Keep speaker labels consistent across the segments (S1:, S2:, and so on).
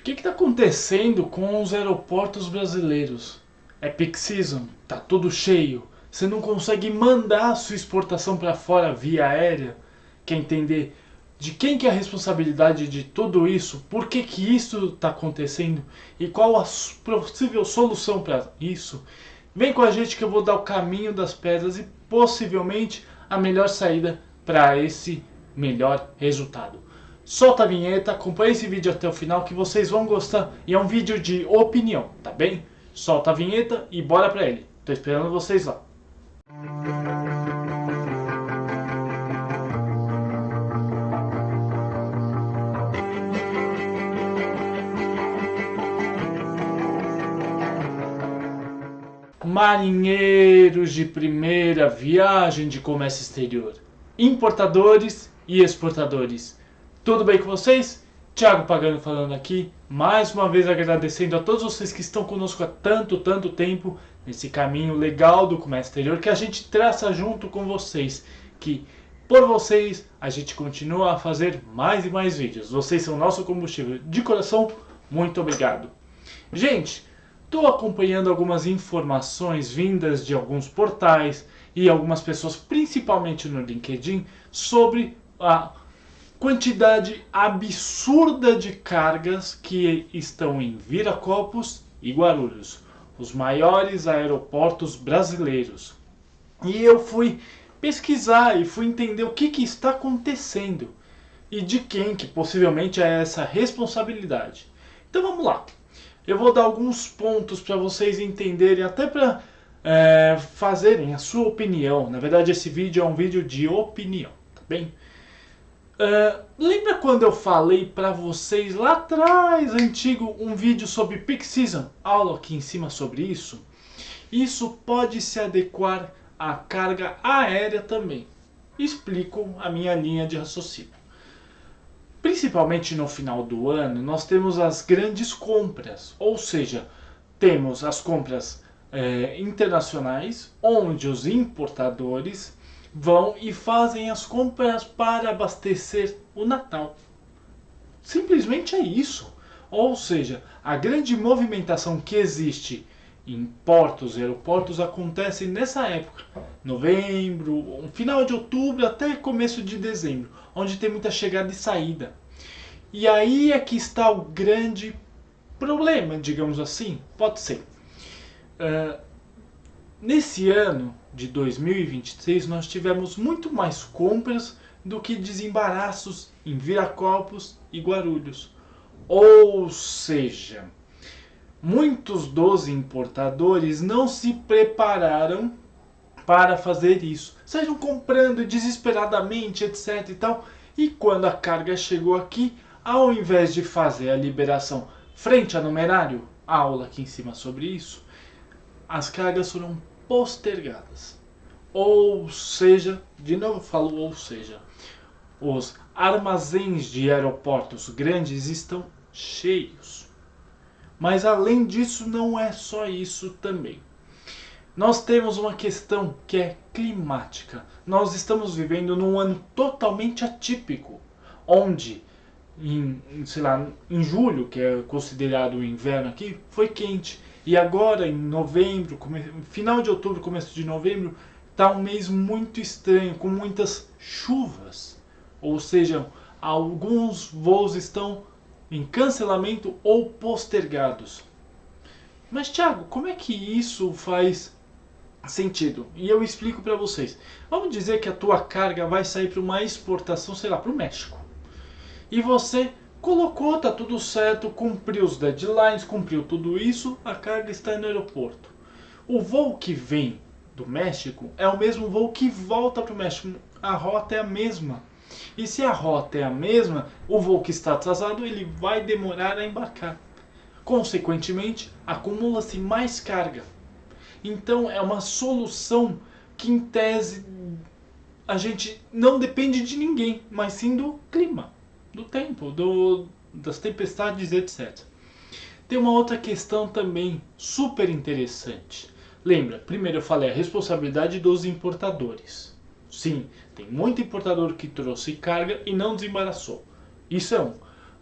S1: O que está acontecendo com os aeroportos brasileiros? É peak season, tá tudo cheio. Você não consegue mandar a sua exportação para fora via aérea. Quer entender de quem que é a responsabilidade de tudo isso? Por que que isso está acontecendo? E qual a possível solução para isso? Vem com a gente que eu vou dar o caminho das pedras e possivelmente a melhor saída para esse melhor resultado. Solta a vinheta, acompanhe esse vídeo até o final que vocês vão gostar e é um vídeo de opinião, tá bem? Solta a vinheta e bora pra ele. Tô esperando vocês lá. Marinheiros de primeira viagem de comércio exterior, importadores e exportadores. Tudo bem com vocês? Thiago Pagano falando aqui, mais uma vez agradecendo a todos vocês que estão conosco há tanto tempo nesse caminho legal do comércio exterior que a gente traça junto com vocês, que por vocês a gente continua a fazer mais e mais vídeos. Vocês são nosso combustível. De coração, muito obrigado. Gente, estou acompanhando algumas informações vindas de alguns portais e algumas pessoas, principalmente no LinkedIn, sobre a quantidade absurda de cargas que estão em Viracopos e Guarulhos, os maiores aeroportos brasileiros. E eu fui pesquisar e fui entender o que está acontecendo e de quem que possivelmente é essa responsabilidade. Então vamos lá. Eu vou dar alguns pontos para vocês entenderem, até para fazerem a sua opinião. Na verdade, esse vídeo é um vídeo de opinião, tá bem? Lembra quando eu falei para vocês lá atrás, antigo, um vídeo sobre Peak Season? Aula aqui em cima sobre isso. Isso pode se adequar à carga aérea também. Explico a minha linha de raciocínio. Principalmente no final do ano, nós temos as grandes compras, ou seja, temos as compras internacionais, onde os importadores vão e fazem as compras para abastecer o Natal. Simplesmente é isso. Ou seja, a grande movimentação que existe em portos e aeroportos acontece nessa época, novembro, final de outubro até começo de dezembro, onde tem muita chegada e saída. E aí é que está o grande problema, digamos assim, pode ser. Nesse ano de 2023 nós tivemos muito mais compras do que desembaraços em Viracopos e Guarulhos. Ou seja, muitos dos importadores não se prepararam para fazer isso. Saíram comprando desesperadamente, etc e tal. E quando a carga chegou aqui, ao invés de fazer a liberação frente a numerário, aula aqui em cima sobre isso, as cargas foram postergadas. Ou seja, de novo falo ou seja, os armazéns de aeroportos grandes estão cheios. Mas além disso, não é só isso também. Nós temos uma questão que é climática. Nós estamos vivendo num ano totalmente atípico, onde em julho, que é considerado o inverno aqui, foi quente. E agora em novembro, final de outubro, começo de novembro, está um mês muito estranho, com muitas chuvas. Ou seja, alguns voos estão em cancelamento ou postergados. Mas Thiago, como é que isso faz sentido? E eu explico para vocês. Vamos dizer que a tua carga vai sair para uma exportação, sei lá, para o México. E você colocou, tá tudo certo, cumpriu os deadlines, cumpriu tudo isso, a carga está no aeroporto. O voo que vem do México é o mesmo voo que volta para o México. A rota é a mesma. E se a rota é a mesma, o voo que está atrasado ele vai demorar a embarcar. Consequentemente, acumula-se mais carga. Então é uma solução que em tese a gente não depende de ninguém, mas sim do clima, do tempo, das tempestades, etc. Tem uma outra questão também super interessante. Lembra, primeiro eu falei a responsabilidade dos importadores. Sim, tem muito importador que trouxe carga e não desembaraçou. Isso é um.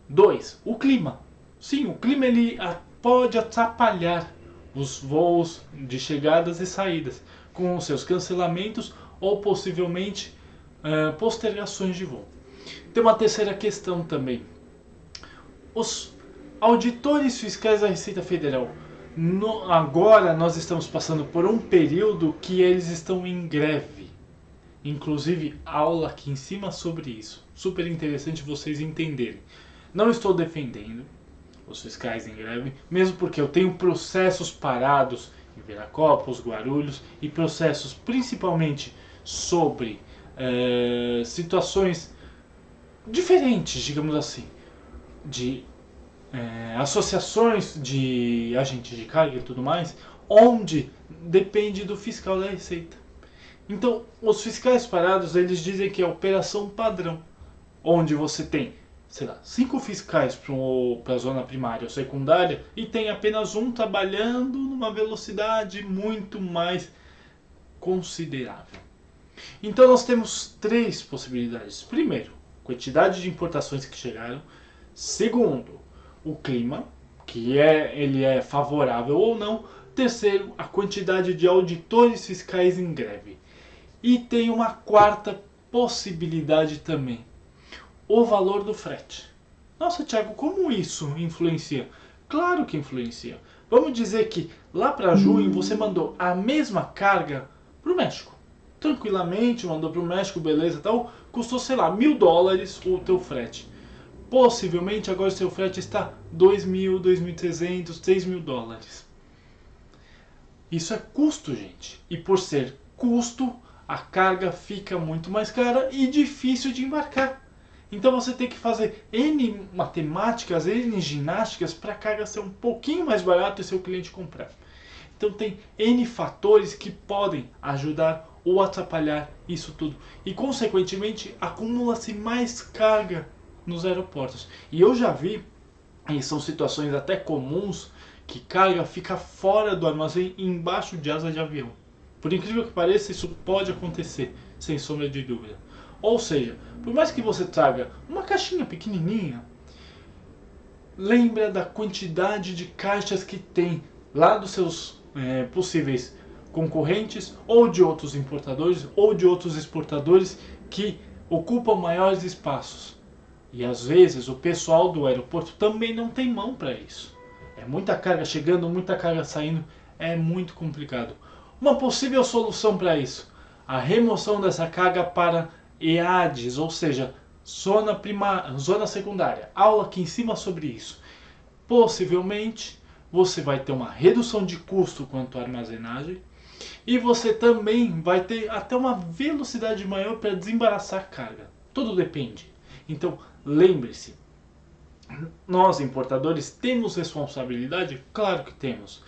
S1: 2. O clima. Sim, o clima ele pode atrapalhar os voos de chegadas e saídas, com os seus cancelamentos ou possivelmente postergações de voo. Tem uma terceira questão também. Os auditores fiscais da Receita Federal, agora nós estamos passando por um período que eles estão em greve. Inclusive, aula aqui em cima sobre isso. Super interessante vocês entenderem. Não estou defendendo os fiscais em greve, mesmo porque eu tenho processos parados em Viracopos, Guarulhos e processos principalmente sobre situações diferentes, digamos assim, de associações de agentes de carga e tudo mais, onde depende do fiscal da Receita. Então, os fiscais parados, eles dizem que é operação padrão, onde você tem, sei lá, 5 fiscais para a zona primária ou secundária e tem apenas um trabalhando numa velocidade muito mais considerável. Então nós temos 3 possibilidades. Primeiro, quantidade de importações que chegaram. Segundo, o clima, que ele é favorável ou não. Terceiro, a quantidade de auditores fiscais em greve. E tem uma quarta possibilidade também, o valor do frete. Nossa, Thiago, como isso influencia? Claro que influencia. Vamos dizer que lá para junho você mandou a mesma carga para o México. Tranquilamente, mandou para o México, beleza, tal. Custou, sei lá, $1.000 o teu frete. Possivelmente agora o seu frete está $2.000, $2.300, $3.000. Isso é custo, gente. E por ser custo, a carga fica muito mais cara e difícil de embarcar. Então você tem que fazer N matemáticas, N ginásticas para a carga ser um pouquinho mais barato e seu cliente comprar. Então tem N fatores que podem ajudar ou atrapalhar isso tudo. E consequentemente acumula-se mais carga nos aeroportos. E eu já vi, e são situações até comuns, que carga fica fora do armazém embaixo de asa de avião. Por incrível que pareça, isso pode acontecer, sem sombra de dúvida. Ou seja, por mais que você traga uma caixinha pequenininha, lembra da quantidade de caixas que tem lá dos seus possíveis concorrentes, ou de outros importadores, ou de outros exportadores que ocupam maiores espaços. E às vezes o pessoal do aeroporto também não tem mão para isso. É muita carga chegando, muita carga saindo, é muito complicado. Uma possível solução para isso, a remoção dessa carga para EADs, ou seja, zona secundária. Aula aqui em cima sobre isso. Possivelmente você vai ter uma redução de custo quanto à armazenagem e você também vai ter até uma velocidade maior para desembaraçar a carga. Tudo depende. Então lembre-se, nós importadores temos responsabilidade? Claro que temos.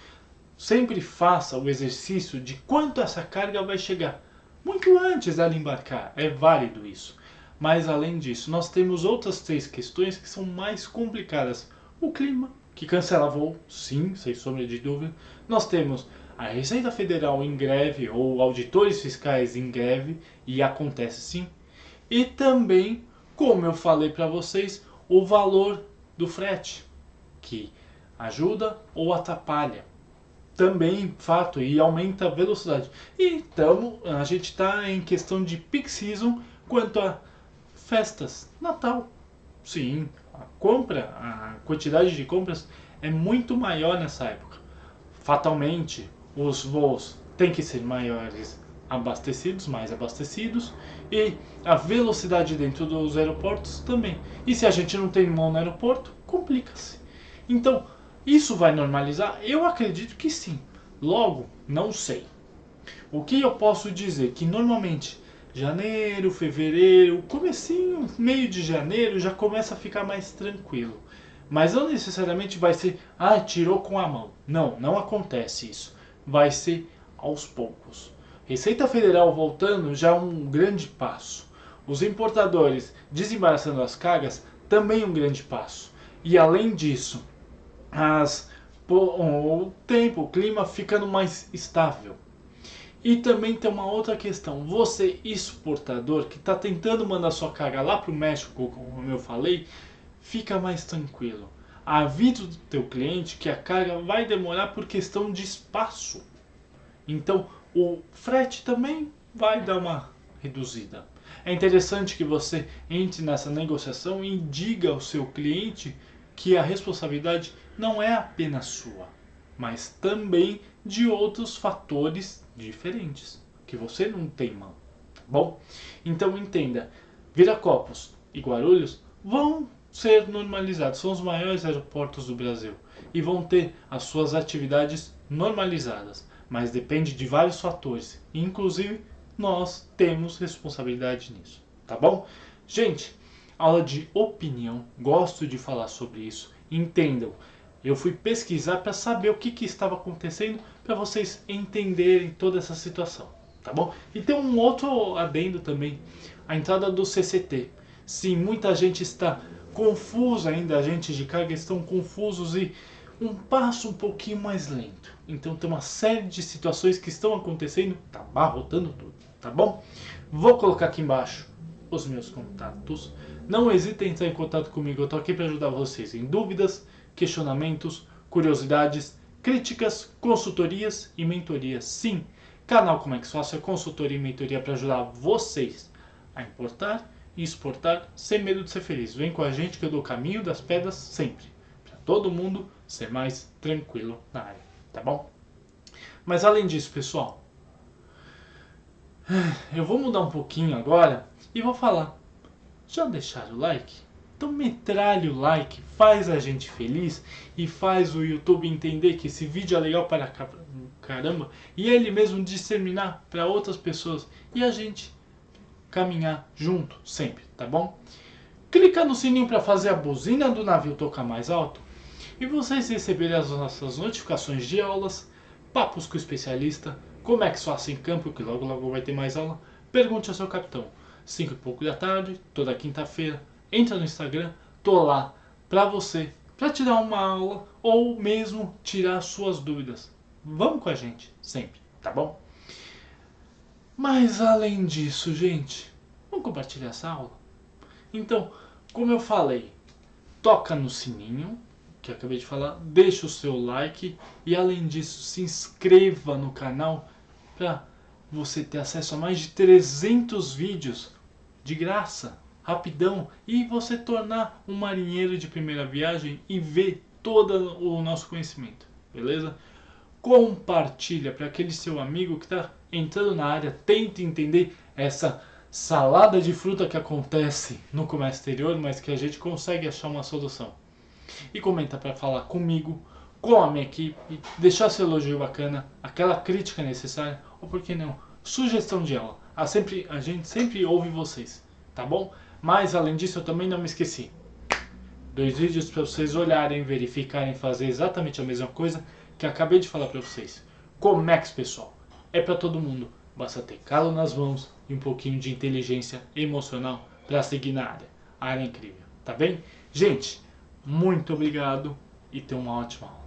S1: Sempre faça o exercício de quanto essa carga vai chegar. Muito antes dela embarcar, é válido isso. Mas além disso, nós temos outras 3 questões que são mais complicadas. O clima, que cancela voo, sim, sem sombra de dúvida. Nós temos a Receita Federal em greve, ou auditores fiscais em greve, e acontece sim. E também, como eu falei para vocês, o valor do frete, que ajuda ou atrapalha. Também fato e aumenta a velocidade. Então a gente está em questão de peak season quanto a festas, Natal. Sim, a quantidade de compras é muito maior nessa época. Fatalmente, os voos têm que ser maiores abastecidos, mais abastecidos, e a velocidade dentro dos aeroportos também. E se a gente não tem mão no aeroporto, complica-se. Então, isso vai normalizar? Eu acredito que sim. Logo, não sei. O que eu posso dizer? Que normalmente janeiro, fevereiro, comecinho, meio de janeiro já começa a ficar mais tranquilo. Mas não necessariamente vai ser, tirou com a mão. Não, não acontece isso. Vai ser aos poucos. Receita Federal voltando já é um grande passo. Os importadores desembaraçando as cargas também um grande passo. E além disso, o tempo, o clima ficando mais estável. E também tem uma outra questão. Você, exportador, que está tentando mandar sua carga lá para o México, como eu falei, fica mais tranquilo. avisa o teu cliente que a carga vai demorar por questão de espaço. Então o frete também vai dar uma reduzida. É interessante que você entre nessa negociação e diga ao seu cliente que a responsabilidade não é apenas sua, mas também de outros fatores diferentes que você não tem mão. Tá bom? Então entenda, Viracopos e Guarulhos vão ser normalizados, são os maiores aeroportos do Brasil e vão ter as suas atividades normalizadas, mas depende de vários fatores, inclusive nós temos responsabilidade nisso, tá bom? Gente, aula de opinião, gosto de falar sobre isso, entendam. Eu fui pesquisar para saber o que estava acontecendo, para vocês entenderem toda essa situação, tá bom? E tem um outro adendo também, a entrada do CCT. Sim, muita gente está confusa ainda, agentes de carga estão confusos e um passo um pouquinho mais lento. Então tem uma série de situações que estão acontecendo, tá abarrotando tudo, tá bom? Vou colocar aqui embaixo os meus contatos. Não hesitem em entrar em contato comigo, eu tô aqui para ajudar vocês em dúvidas, questionamentos, curiosidades, críticas, consultorias e mentorias. Sim, canal Como é que Fácil é consultoria e mentoria para ajudar vocês a importar e exportar sem medo de ser feliz. Vem com a gente que eu dou o caminho das pedras sempre, para todo mundo ser mais tranquilo na área, tá bom? Mas além disso, pessoal, eu vou mudar um pouquinho agora e vou falar. Já deixaram o like? Então metralha o like, faz a gente feliz e faz o YouTube entender que esse vídeo é legal para caramba e ele mesmo disseminar para outras pessoas e a gente caminhar junto sempre, tá bom? Clica no sininho para fazer a buzina do navio tocar mais alto e vocês receberem as nossas notificações de aulas, papos com o especialista, como é que faça em campo, que logo logo vai ter mais aula, pergunte ao seu capitão. 5 e pouco da tarde, toda quinta-feira, entra no Instagram, tô lá pra você, pra tirar uma aula ou mesmo tirar suas dúvidas. Vamos com a gente, sempre, tá bom? Mas além disso, gente, vamos compartilhar essa aula? Então, como eu falei, toca no sininho, que eu acabei de falar, deixa o seu like e além disso, se inscreva no canal pra você ter acesso a mais de 300 vídeos de graça, rapidão, e você tornar um marinheiro de primeira viagem e ver todo o nosso conhecimento, beleza? Compartilha para aquele seu amigo que está entrando na área, tenta entender essa salada de fruta que acontece no comércio exterior, mas que a gente consegue achar uma solução. E comenta para falar comigo, com a minha equipe, deixar seu elogio bacana, aquela crítica necessária, ou por que não, sugestão de aula. A gente sempre ouve vocês, tá bom? Mas além disso eu também não me esqueci. 2 vídeos para vocês olharem, verificarem, fazer exatamente a mesma coisa que acabei de falar para vocês. Comex, pessoal, é para todo mundo. Basta ter calo nas mãos e um pouquinho de inteligência emocional para seguir na área. A área é incrível, tá bem? Gente, muito obrigado e tenha uma ótima aula.